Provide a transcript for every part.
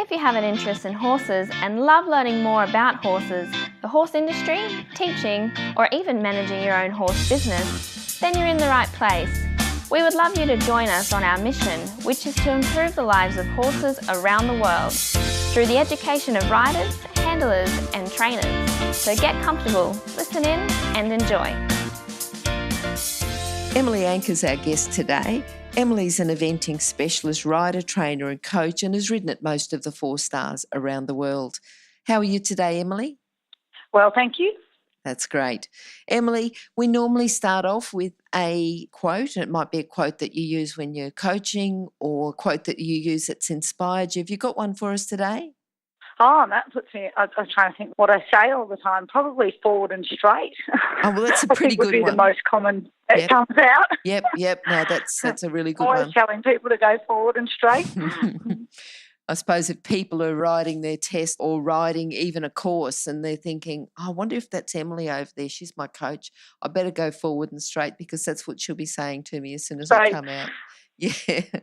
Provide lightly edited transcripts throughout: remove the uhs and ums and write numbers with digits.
If you have an interest in horses and love learning more about horses, the horse industry, teaching, or even managing your own horse business, then you're in the right place. We would love you to join us on our mission, which is to improve the lives of horses around the world through the education of riders, handlers, and trainers. So get comfortable, listen in, and enjoy. Emily Anker's our guest today. Emily's an eventing specialist, rider, trainer and coach, and has ridden at most of the 4 stars around the world. How are you today, Emily? Well, thank you. That's great. Emily, we normally start off with a quote. It might be a quote that you use when you're coaching or a quote that you use that's inspired you. Have you got one for us today? Oh, that puts me, I was trying to think what I say all the time, probably forward and straight. Oh, well, that's a pretty good one. would be the most common that comes out. Yep. No, that's a really good Always one. telling people to go forward and straight. I suppose if people are riding their test or riding even a course and they're thinking, oh, I wonder if that's Emily over there, she's my coach, I better go forward and straight because that's what she'll be saying to me as soon as I come out. Yeah. Okay.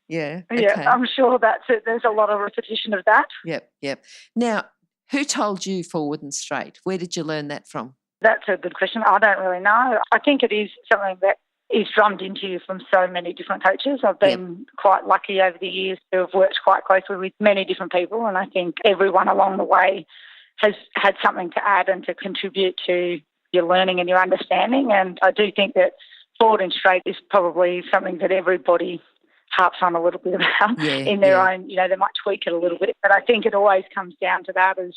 Yeah, I'm sure that's it. There's a lot of repetition of that. Yep. Now, who told you forward and straight? Where did you learn that from? That's a good question. I don't really know. I think it is something that is drummed into you from so many different coaches. I've been quite lucky over the years to have worked quite closely with many different people, and I think everyone along the way has had something to add and to contribute to your learning and your understanding. And I do think that forward and straight is probably something that everybody harps on a little bit about in their own, they might tweak it a little bit, but I think it always comes down to that as,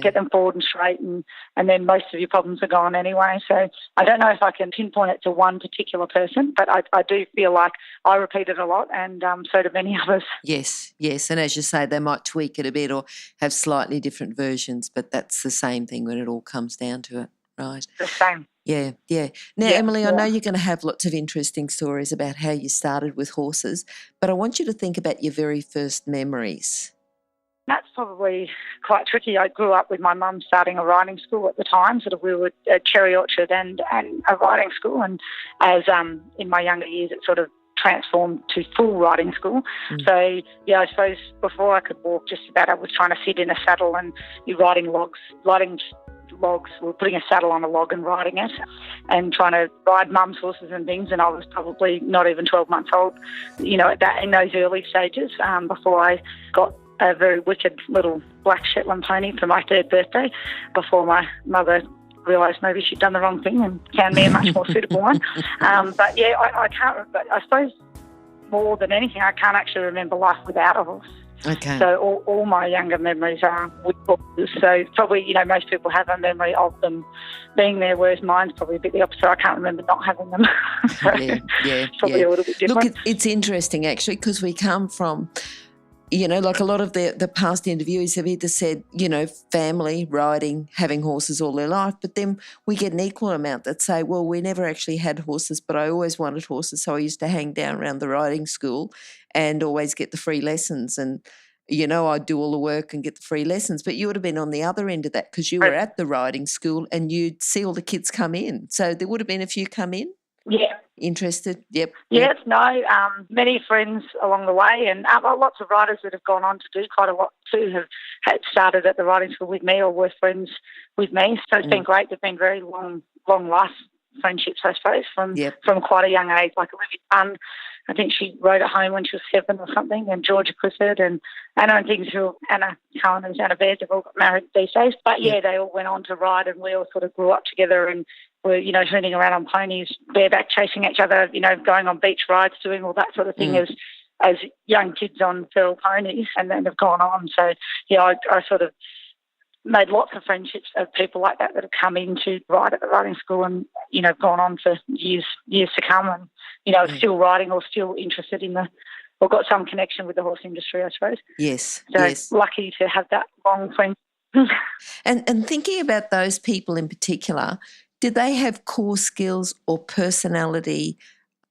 get them forward and straight and then most of your problems are gone anyway. So I don't know if I can pinpoint it to one particular person, but I do feel like I repeat it a lot and so do many others. Yes. And as you say, they might tweak it a bit or have slightly different versions, but that's the same thing when it all comes down to it, right? The same. Yeah. Now, Emily, I know you're going to have lots of interesting stories about how you started with horses, but I want you to think about your very first memories. That's probably quite tricky. I grew up with my mum starting a riding school at the time, sort of we were a cherry orchard and a riding school, and as in my younger years it sort of transformed to full riding school. So, I suppose before I could walk just about, I was trying to sit in a saddle and you're riding logs, we're putting a saddle on a log and riding it and trying to ride mum's horses and things, and I was probably not even 12 months old, in those early stages before I got a very wicked little black Shetland pony for my 3rd birthday, before my mother realised maybe she'd done the wrong thing and found me a much more suitable one. I can't remember. I suppose more than anything, I can't actually remember life without a horse. Okay. So all my younger memories are with horses. So probably, most people have a memory of them being there, whereas mine's probably a bit the opposite. I can't remember not having them. Probably a little bit different. Look, it's interesting actually because we come from, like a lot of the past interviewees have either said, family, riding, having horses all their life, but then we get an equal amount that say, well, we never actually had horses, but I always wanted horses, so I used to hang down around the riding school and always get the free lessons and, I'd do all the work and get the free lessons. But you would have been on the other end of that because you were at the riding school and you'd see all the kids come in. So there would have been a few come in? Yeah. Interested? Yep. Yes, no, many friends along the way and lots of riders that have gone on to do quite a lot too have had started at the riding school with me or were friends with me. So it's been great. They've been very long life friendships, I suppose, from quite a young age. Like Olivia Dunn, I think she rode at home when she was 7 or something, and Georgia Clifford and Anna Cullen and Anna Baird have all got married these days. But they all went on to ride and we all sort of grew up together and were, herding around on ponies, bareback chasing each other, going on beach rides, doing all that sort of thing as young kids on feral ponies, and then have gone on. So, I sort of made lots of friendships of people like that have come in to ride at the riding school and, gone on for years to come and, still riding or still interested in or got some connection with the horse industry, I suppose. Yes. So lucky to have that long friendship. And thinking about those people in particular, did they have core skills or personality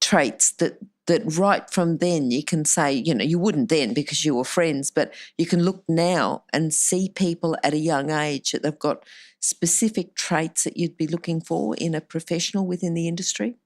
traits that right from then you can say, you wouldn't then because you were friends, but you can look now and see people at a young age that they've got specific traits that you'd be looking for in a professional within the industry?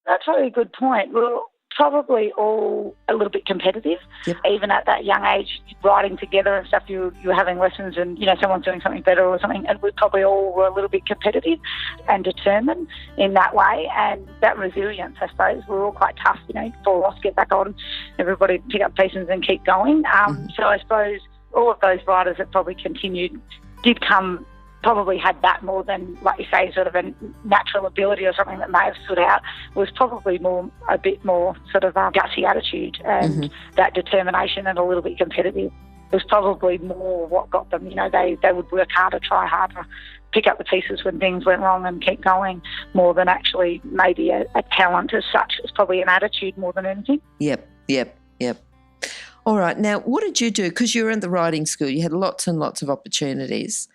That's a really good point. Well, probably all a little bit competitive. Yep. Even at that young age, riding together and stuff, you're having lessons and, someone's doing something better or something, and we probably all were a little bit competitive and determined in that way. And that resilience, I suppose, we're all quite tough, fall off, get back on, everybody pick up pieces and keep going. So I suppose all of those riders that probably continued did probably had that more than, like you say, sort of a natural ability or something that may have stood out, was probably a bit more sort of a gutsy attitude and that determination and a little bit competitive was probably more what got them. They would work harder, try harder, pick up the pieces when things went wrong and keep going more than actually maybe a talent as such. It's probably an attitude more than anything. Yep. All right. Now, what did you do? Because you were in the riding school, you had lots and lots of opportunities.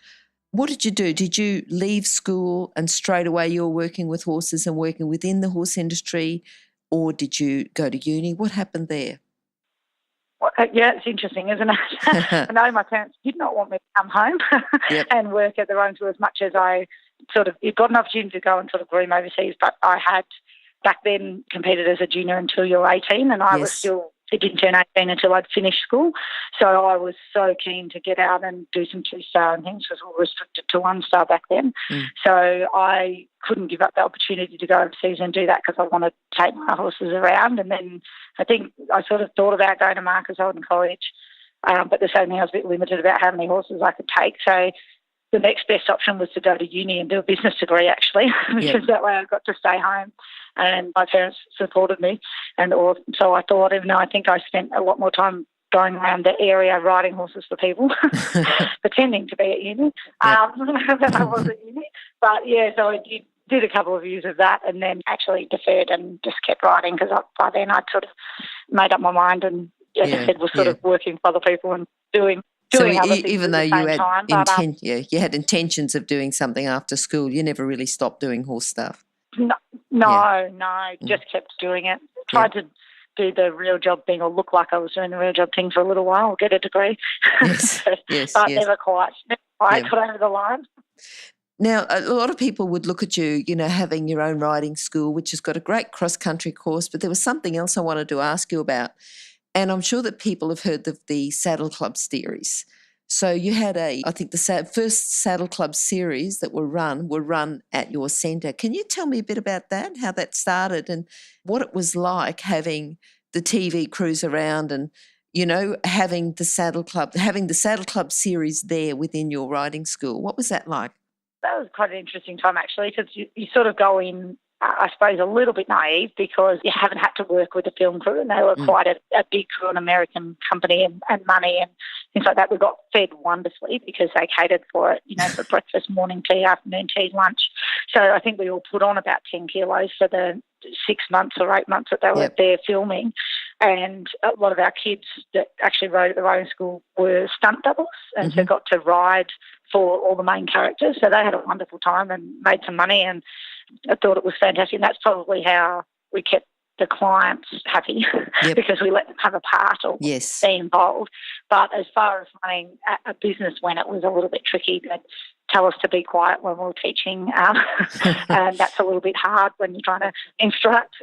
What did you do? Did you leave school and straight away you were working with horses and working within the horse industry, or did you go to uni? What happened there? Well, yeah, it's interesting, isn't it? I know my parents did not want me to come home and work at the riding school as much as I got an opportunity to go and sort of groom overseas, but I had back then competed as a junior until you were 18, and I was it didn't turn 18 until I'd finished school. So I was so keen to get out and do some two-star and things, because we were restricted to one-star back then. So I couldn't give up the opportunity to go overseas and do that because I wanted to take my horses around. And then I think I sort of thought about going to Marcus Holden College, but the same thing, I was a bit limited about how many horses I could take. So the next best option was to go to uni and do a business degree, actually, because that way I got to stay home. And my parents supported me. So I thought, even though I think I spent a lot more time going around the area riding horses for people, pretending to be at uni, than I was at uni. But, so I did a couple of years of that and then actually deferred and just kept riding, because by then I'd sort of made up my mind and, as I said, was sort of working for other people and doing other things even though you had you had intentions of doing something after school, you never really stopped doing horse stuff. No, just kept doing it. Tried to do the real job thing, or look like I was doing the real job thing for a little while, get a degree. But never quite got over the line. Now, a lot of people would look at you, having your own riding school, which has got a great cross-country course, but there was something else I wanted to ask you about. And I'm sure that people have heard of the Saddle Club series. So you had I think the first Saddle Club series that were run at your centre. Can you tell me a bit about that, how that started and what it was like having the TV crews around and, having the Saddle Club series there within your riding school? What was that like? That was quite an interesting time, actually, because you sort of go in, I suppose, a little bit naive, because you haven't had to work with a film crew, and they were quite a big crew, an American company and money and things like that. We got fed wonderfully because they catered for it, for breakfast, morning tea, afternoon tea, lunch. So I think we all put on about 10 kilos for the 6 months or 8 months that they were there filming. And a lot of our kids that actually rode at the riding school were stunt doubles, and so got to ride for all the main characters. So they had a wonderful time and made some money, and I thought it was fantastic. And that's probably how we kept the clients happy because we let them have a part or be involved. But as far as running a business when it was a little bit tricky, they'd tell us to be quiet when we were teaching, and that's a little bit hard when you're trying to instruct.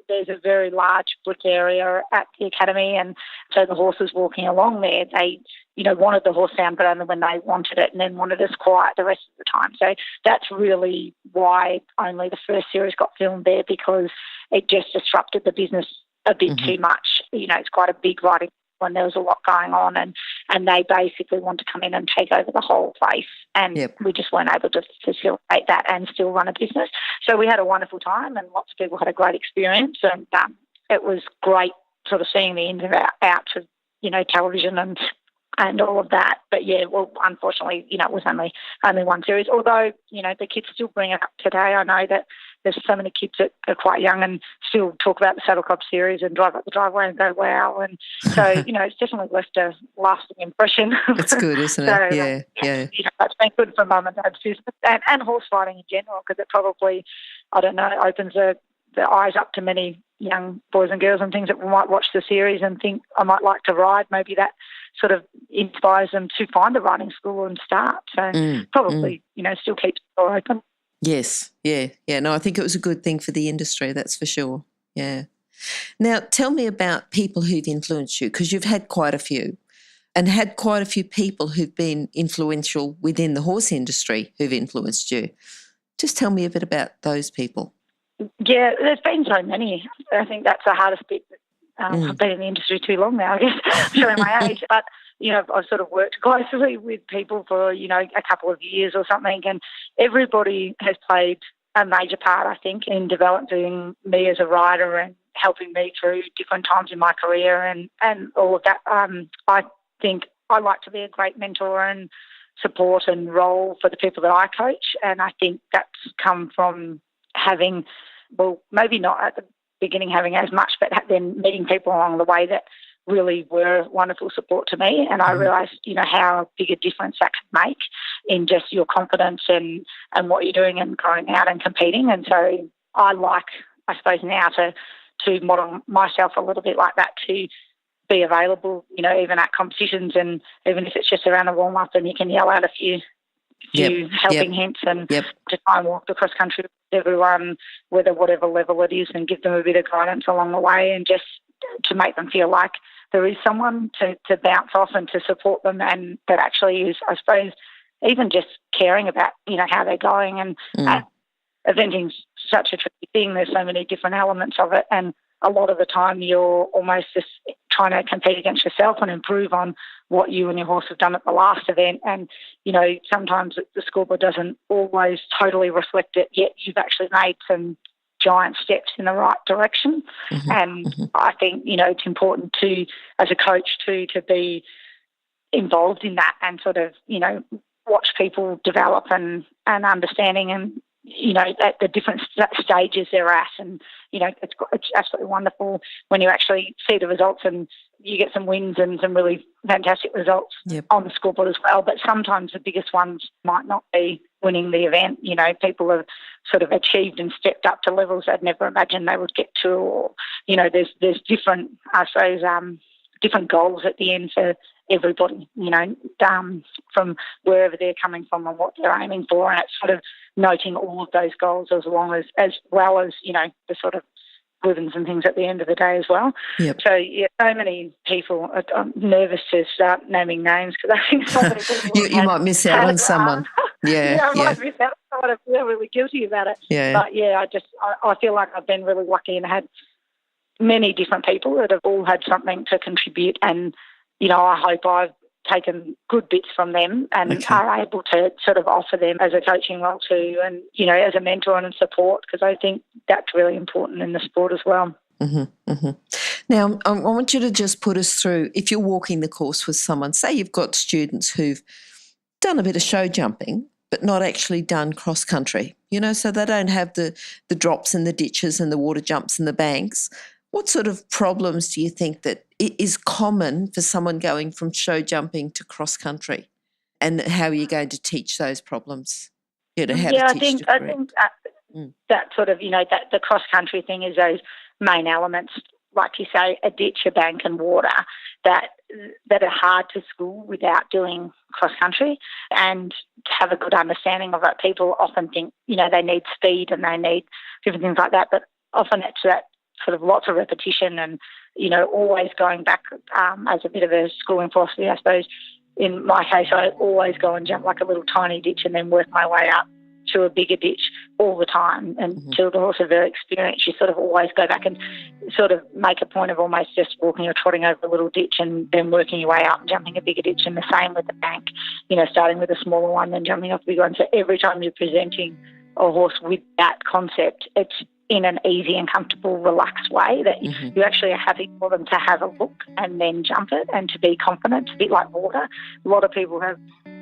There's a very large brick area at the academy, and so the horses walking along there, they wanted the horse sound, but only when they wanted it, and then wanted us quiet the rest of the time. So that's really why only the first series got filmed there, because it just disrupted the business a bit too much. It's quite a big riding when there was a lot going on, and they basically want to come in and take over the whole place, and we just weren't able to facilitate that and still run a business. So we had a wonderful time, and lots of people had a great experience, and it was great sort of seeing the ins and outs of television and all of that. But unfortunately, it was only one series. Although, the kids still bring it up today. I know that there's so many kids that are quite young and still talk about the Saddle Club series and drive up the driveway and go, wow. And so, it's definitely left a lasting impression. It's good, isn't it? Yeah. It's been good for mum and dad's business and horse riding in general, because it probably, opens the eyes up to many young boys and girls and things that might watch the series and think, I might like to ride. Maybe that sort of inspires them to find a riding school and start. So probably, still keeps the door open. Yes, yeah. No, I think it was a good thing for the industry, that's for sure. Yeah. Now, tell me about people who've influenced you, because you've had quite a few and had quite a few people who've been influential within the horse industry who've influenced you. Just tell me a bit about those people. Yeah, there's been so many. I think that's the hardest bit. I've been in the industry too long now, I guess, showing my age. But, I've sort of worked closely with people for, a couple of years or something, and everybody has played a major part, I think, in developing me as a rider and helping me through different times in my career and all of that. I think I like to be a great mentor and support and role for the people that I coach, and I think that's come from having, well, maybe not at the beginning having as much, but then meeting people along the way that really were wonderful support to me. And I realised, how big a difference that could make in just your confidence and what you're doing and going out and competing. And so I like, I suppose, now to model myself a little bit like that, to be available, even at competitions, and even if it's just around a warm-up and you can yell out a few helping hints and to try and walk the cross country with everyone, whatever level it is, and give them a bit of guidance along the way, and just to make them feel like there is someone to bounce off and to support them, and that actually is, I suppose, even just caring about, how they're going. And eventing's such a tricky thing. There's so many different elements of it, and a lot of the time you're almost just trying to compete against yourself and improve on what you and your horse have done at the last event. And, sometimes the scoreboard doesn't always totally reflect it, yet you've actually made some giant steps in the right direction. And I think, it's important to, as a coach, to be involved in that and sort of, watch people develop and understanding and, at the different stages they're at. And, it's absolutely wonderful when you actually see the results and you get some wins and some really fantastic results on the scoreboard as well. But sometimes the biggest ones might not be winning the event. People have sort of achieved and stepped up to levels they'd never imagined they would get to, or, there's different, I suppose, different goals at the end for everybody, from wherever they're coming from and what they're aiming for. And it's sort of noting all of those goals as well as the sort of ribbons and things at the end of the day as well. So, so many people. I'm nervous to start naming names because I think so many people you might miss out on someone. I might miss out. I feel really guilty about it. But, I feel like I've been really lucky and had many different people that have all had something to contribute, and I hope I've taken good bits from them and are able to sort of offer them as a coaching role too, and as a mentor and support, because I think that's really important in the sport as well. Now, I want you to just put us through, if you're walking the course with someone, say you've got students who've done a bit of show jumping but not actually done cross country, so they don't have the drops and the ditches and the water jumps and the banks. What sort of problems do you think that is common for someone going from show jumping to cross country, and how are you going to teach those problems? I think that sort of, that the cross country thing is those main elements, like you say, a ditch, a bank and water that are hard to school without doing cross country, and to have a good understanding of it. People often think, they need speed and they need different things like that, but often it's that sort of lots of repetition and, always going back as a bit of a schooling philosophy, I suppose. In my case, I always go and jump like a little tiny ditch and then work my way up to a bigger ditch all the time. And until the horse are very experienced, you sort of always go back and sort of make a point of almost just walking or trotting over a little ditch and then working your way up and jumping a bigger ditch. And the same with the bank, starting with a smaller one, then jumping off a big one. So every time you're presenting a horse with that concept, it's in an easy and comfortable, relaxed way that you actually are happy for them to have a look and then jump it and to be confident. It's a bit like water. A lot of people have,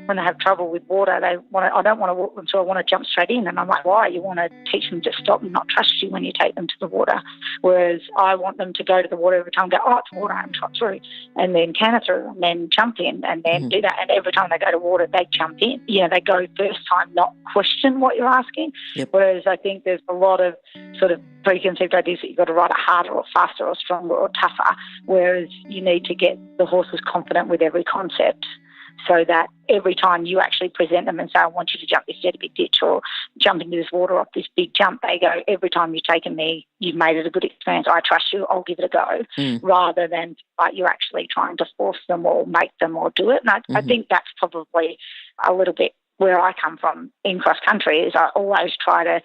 when they have trouble with water, I don't want to walk them, so I want to jump straight in. And I'm like, why? You want to teach them to stop and not trust you when you take them to the water. Whereas I want them to go to the water every time, go, oh, it's water, and trot through, and then canter through, and then jump in, and then do that. And every time they go to water, they jump in. They go first time, not question what you're asking. Whereas I think there's a lot of sort of preconceived ideas that you've got to ride it harder or faster or stronger or tougher, whereas you need to get the horses confident with every concept. so that every time you actually present them and say, I want you to jump this dead big ditch or jump into this water off this big jump, they go, every time you've taken me, you've made it a good experience. I trust you. I'll give it a go, rather than like you're actually trying to force them or make them or do it. And I think that's probably a little bit where I come from in cross country is I always try to,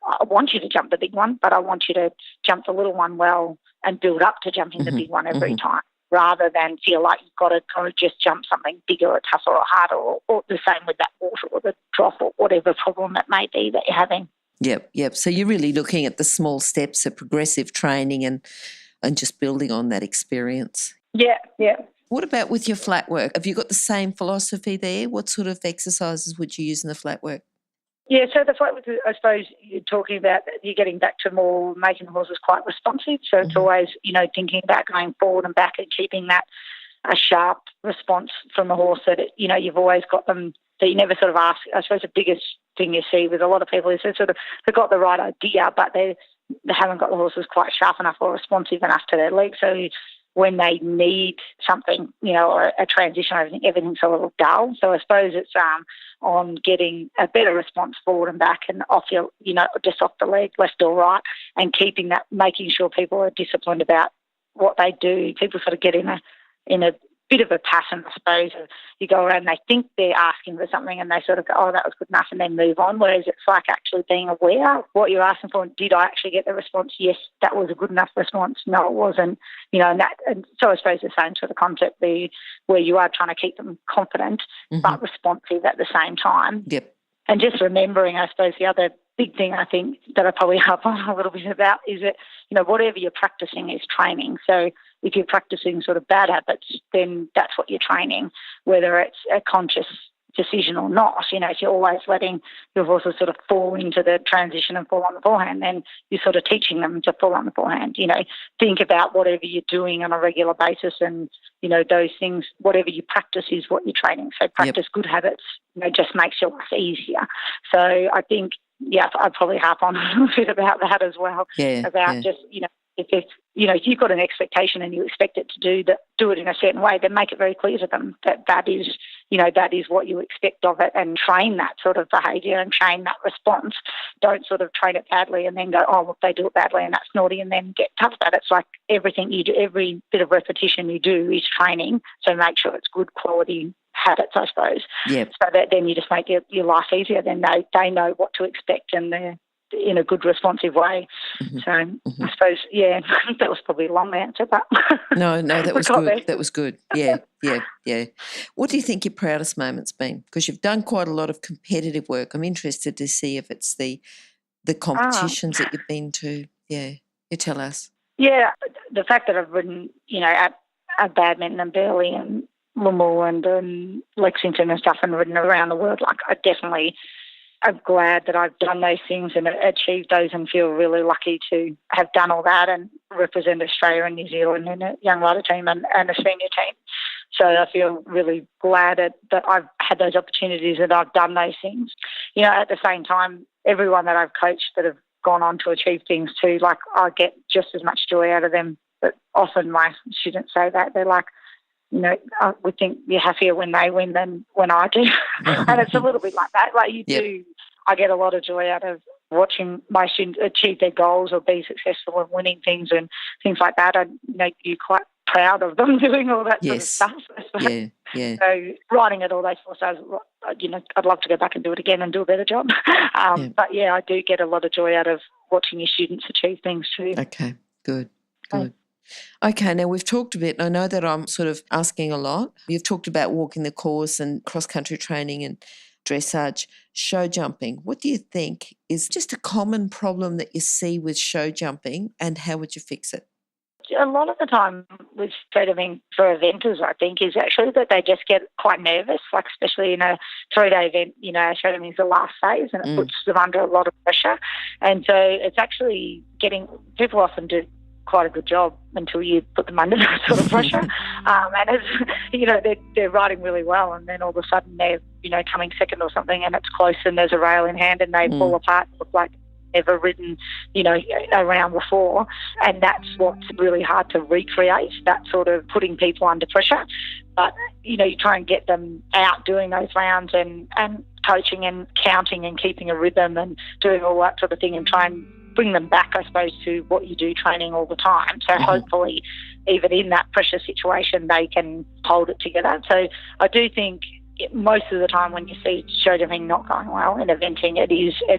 I want you to jump the big one, but I want you to jump the little one well and build up to jumping the big one every time, rather than feel like you've got to kind of just jump something bigger or tougher or harder, or the same with that water or the drop or whatever problem it may be that you're having. Yep. So you're really looking at the small steps of progressive training and just building on that experience. Yeah. What about with your flat work? Have you got the same philosophy there? What sort of exercises would you use in the flat work? Yeah, so the flat work, I suppose you're talking about, you're getting back to more making the horses quite responsive. So it's always, thinking about going forward and back and keeping that a sharp response from the horse that, you've always got them, that you never sort of ask. I suppose the biggest thing you see with a lot of people is they've got the right idea, but they haven't got the horses quite sharp enough or responsive enough to their legs. So when they need something, or a transition, everything's a little dull. So I suppose it's on getting a better response forward and back and off your, just off the leg, left or right, and keeping that, making sure people are disciplined about what they do. People sort of get in a bit of a pattern, I suppose. You go around and they think they're asking for something and they sort of go, oh, that was good enough, and then move on, whereas it's like actually being aware of what you're asking for. Did I actually get the response? Yes, that was a good enough response. No, it wasn't. And so I suppose the same sort of concept where you are trying to keep them confident but responsive at the same time. Yep. And just remembering, I suppose, the other big thing I think that I probably harp on a little bit about is that, whatever you're practicing is training. So if you're practicing sort of bad habits, then that's what you're training, whether it's a conscious decision or not. If you're always letting your horses sort of fall into the transition and fall on the forehand, then you're sort of teaching them to fall on the forehand. Think about whatever you're doing on a regular basis, and, those things, whatever you practice is what you're training. So practice good habits, just makes your life easier. So I think, I'd probably harp on a little bit about that as well, just, if you've got an expectation and you expect it to do it in a certain way, then make it very clear to them that is what you expect of it, and train that sort of behaviour and train that response. Don't sort of train it badly and then go, oh, well, they do it badly and that's naughty, and then get tough about it. It's like everything you do, every bit of repetition you do is training. So make sure it's good quality habits, I suppose. Yep. So that then you just make your life easier. Then they know what to expect and they're in a good responsive way. So I suppose, that was probably a long answer, but no, that was good. That was good. Yeah. What do you think your proudest moment's been? Because you've done quite a lot of competitive work. I'm interested to see if it's the competitions that you've been to. Yeah, you tell us. Yeah, the fact that I've ridden, at Badminton and Burleigh and Lemoore and Lexington and stuff, and ridden around the world, I'm glad that I've done those things and achieved those, and feel really lucky to have done all that and represent Australia and New Zealand in a young rider team and a senior team. So I feel really glad that I've had those opportunities and I've done those things. At the same time, everyone that I've coached that have gone on to achieve things too, I get just as much joy out of them. But often my students say that. They're like, we think you're happier when they win than when I do. And it's a little bit like that. Do. I get a lot of joy out of watching my students achieve their goals or be successful in winning things and things like that. I make you quite proud of them doing all that sort of stuff. Yeah. So riding at all those 4 stars, I'd love to go back and do it again and do a better job. But I do get a lot of joy out of watching your students achieve things too. Okay, good. Okay, now we've talked a bit, and I know that I'm sort of asking a lot. You've talked about walking the course and cross-country training and dressage, show jumping. What do you think is just a common problem that you see with show jumping, and how would you fix it? A lot of the time with show jumping for eventers, I think, is actually that they just get quite nervous, especially in a 3-day event, show jumping is the last phase and it puts them under a lot of pressure. And so it's actually people often do quite a good job until you put them under that sort of pressure. And it's, they're riding really well, and then all of a sudden they're, coming second or something, and it's close and there's a rail in hand and they fall apart and look like never ridden, around before. And that's what's really hard to recreate, that sort of putting people under pressure. But, you try and get them out doing those rounds and coaching and counting and keeping a rhythm and doing all that sort of thing, and try and bring them back, I suppose, to what you do training all the time. So hopefully, even in that pressure situation, they can hold it together. So I do think most of the time when you see show jumping not going well in eventing, it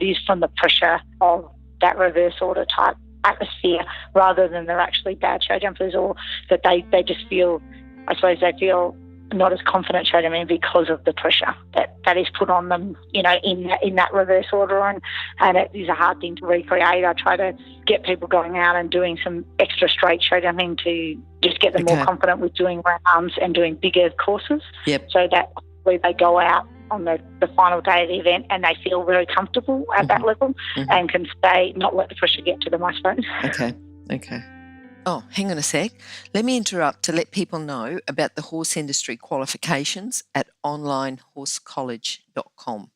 is from the pressure of that reverse order type atmosphere, rather than they're actually bad show jumpers, or that they just feel, I suppose they feel not as confident show jumping because of the pressure that is put on them, in that reverse order, and it is a hard thing to recreate. I try to get people going out and doing some extra straight show jumping to just get them more confident with doing rounds and doing bigger courses. Yep. So that where they go out on the final day of the event and they feel very comfortable at that level and can stay, not let the pressure get to them, I suppose. Okay. Oh, hang on a sec. Let me interrupt to let people know about the horse industry qualifications at onlinehorsecollege.com.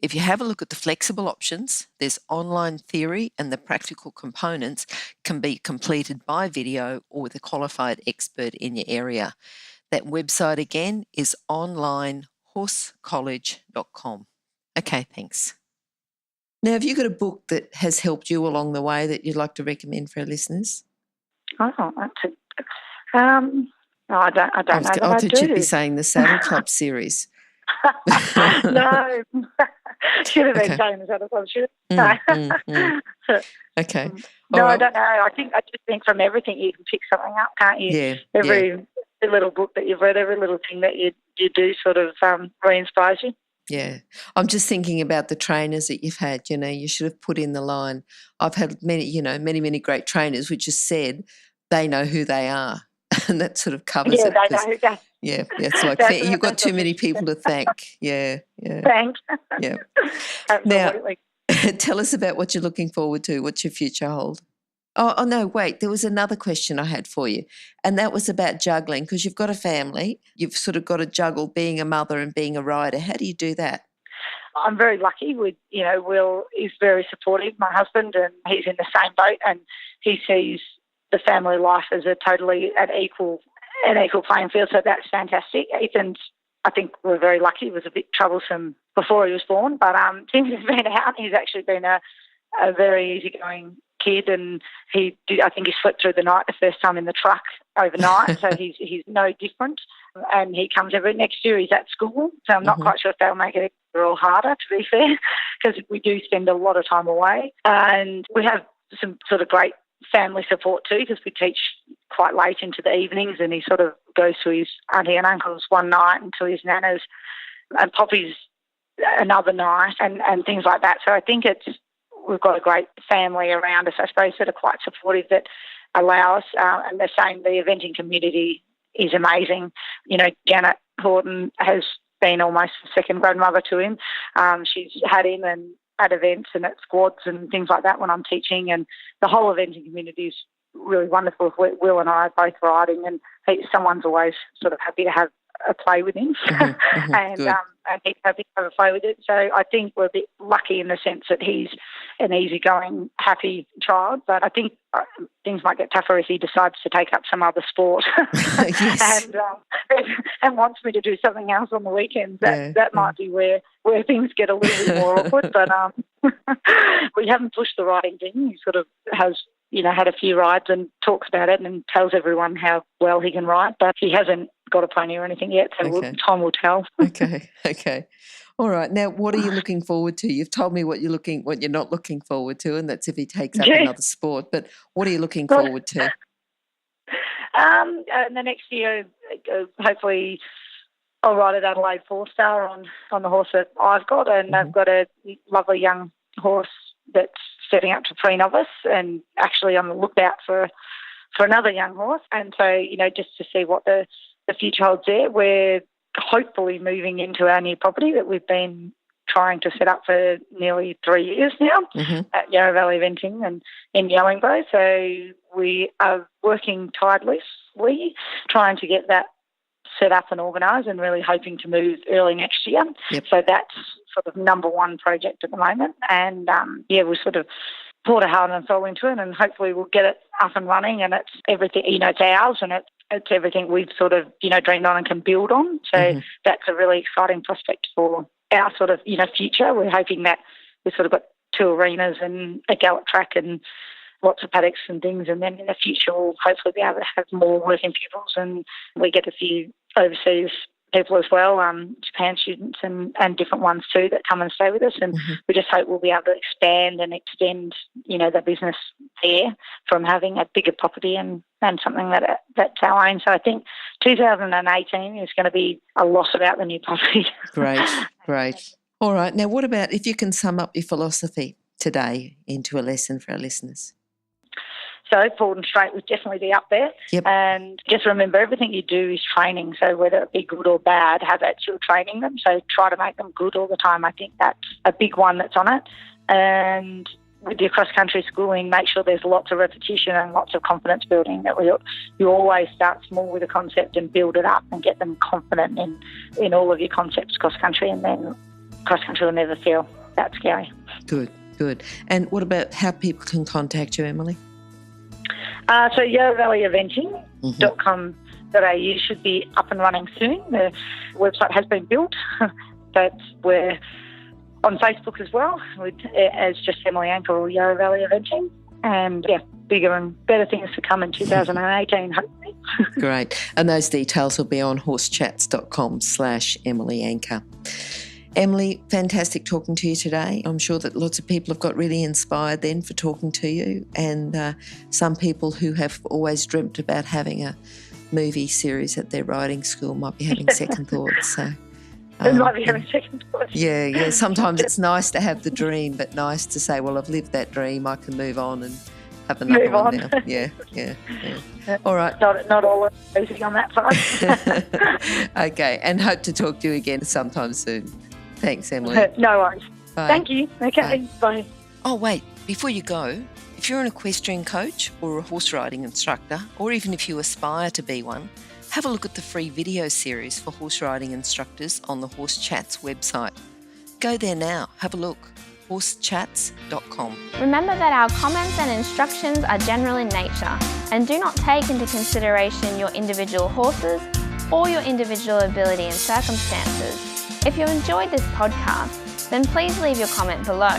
If you have a look at the flexible options, there's online theory, and the practical components can be completed by video or with a qualified expert in your area. That website again is onlinehorsecollege.com. Okay, thanks. Now, have you got a book that has helped you along the way that you'd like to recommend for our listeners? Oh, that's no, I don't know that I thought do. You'd be saying the Saddle Club series. No, should have been saying the Saddle Club. Okay. No, I don't know. I just think from everything you can pick something up, can't you? Yeah. Every little book that you've read, every little thing that you do sort of re-inspires you. Yeah. I'm just thinking about the trainers that you've had. You should have put in the line. I've had many great trainers which just said they know who they are. And that sort of covers it. Yeah, they know who they are. Yeah, it's like you've got too many people to thank. Yeah. Thanks. Yeah. Absolutely. Now, tell us about what you're looking forward to. What's your future hold? Oh, no, wait. There was another question I had for you, and that was about juggling, because you've got a family. You've sort of got to juggle being a mother and being a rider. How do you do that? I'm very lucky with, Will is very supportive, my husband, and he's in the same boat, and he sees the family life as an equal playing field, so that's fantastic. Ethan's, I think we're very lucky. He was a bit troublesome before he was born, but since he's been out, he's actually been a very easygoing kid, and I think he slept through the night the first time in the truck overnight, so he's no different. And he comes next year he's at school, so I'm not quite sure if they'll make it all harder, to be fair, because we do spend a lot of time away. And we have some sort of great family support too, because we teach quite late into the evenings, and he sort of goes to his auntie and uncle's one night and to his nana's and Poppy's another night, and things like that. So I think we've got a great family around us, I suppose, that are quite supportive, that allow us, and the same, the eventing community is amazing. Janet Horton has been almost a second grandmother to him. She's had him and at events and at squads and things like that when I'm teaching, and the whole eventing community is really wonderful. Will and I are both riding, and someone's always sort of happy to have a play with him, and he's happy to have a play with it. So I think we're a bit lucky in the sense that he's an easygoing, happy child, but I think things might get tougher if he decides to take up some other sport and wants me to do something else on the weekends. That might be where things get a little bit more awkward, but we haven't pushed the riding thing. He sort of has had a few rides and talks about it and tells everyone how well he can ride, but he hasn't got a pony or anything yet, so time will tell. Okay. All right. Now, what are you looking forward to? You've told me what you're not looking forward to, and that's if he takes up another sport, but what are you looking forward to? In the next year, hopefully I'll ride at Adelaide 4-star on the horse that I've got, and I've got a lovely young horse that's stepping up to pre-novice, and actually on the lookout for another young horse. And so, just to see what the future holds there. We're hopefully moving into our new property that we've been trying to set up for nearly 3 years now at Yarra Valley Eventing and in Yellingbo. So we are working tirelessly trying to get that set up and organised, and really hoping to move early next year. So that's sort of number one project at the moment. And we sort of poured our heart and soul into it, and hopefully we'll get it up and running, and it's everything, it's ours, and it's everything we've sort of, dreamed on and can build on. So that's a really exciting prospect for our sort of, future. We're hoping that we've sort of got 2 arenas and a gallop track and lots of paddocks and things, and then in the future we'll hopefully be able to have more working pupils, and we get a few overseas people as well, Japan students and different ones too that come and stay with us, and we just hope we'll be able to expand and extend, the business there from having a bigger property and something that's our own. So I think 2018 is going to be a lot about the new property. Great. All right. Now, what about if you can sum up your philosophy today into a lesson for our listeners? So forward and straight would definitely be up there. Yep. And just remember, everything you do is training. So whether it be good or bad, have that you're training them. So try to make them good all the time. I think that's a big one that's on it. And with your cross-country schooling, make sure there's lots of repetition and lots of confidence building. That you always start small with a concept and build it up and get them confident in all of your concepts cross-country, and then cross-country will never feel that scary. Good. And what about how people can contact you, Emily? So yarravallyeventing.com.au should be up and running soon. The website has been built, but we're on Facebook as well, as just Emily Anker or Yarra Valley Eventing. And bigger and better things to come in 2018, hopefully. Great. And those details will be on horsechats.com/Emily Anker. Emily, fantastic talking to you today. I'm sure that lots of people have got really inspired then for talking to you, and some people who have always dreamt about having a movie series at their riding school might be having second thoughts. So, might be having second thoughts. Yeah. Sometimes it's nice to have the dream, but nice to say, well, I've lived that dream, I can move on and have another one now. Yeah. All right. Not all easy on that side. Okay, and hope to talk to you again sometime soon. Thanks, Emily. No worries. Bye. Thank you. Okay, bye. Oh, wait, before you go, if you're an equestrian coach or a horse riding instructor, or even if you aspire to be one, have a look at the free video series for horse riding instructors on the Horse Chats website. Go there now, have a look, horsechats.com. Remember that our comments and instructions are general in nature and do not take into consideration your individual horses or your individual ability and circumstances. If you enjoyed this podcast, then please leave your comment below.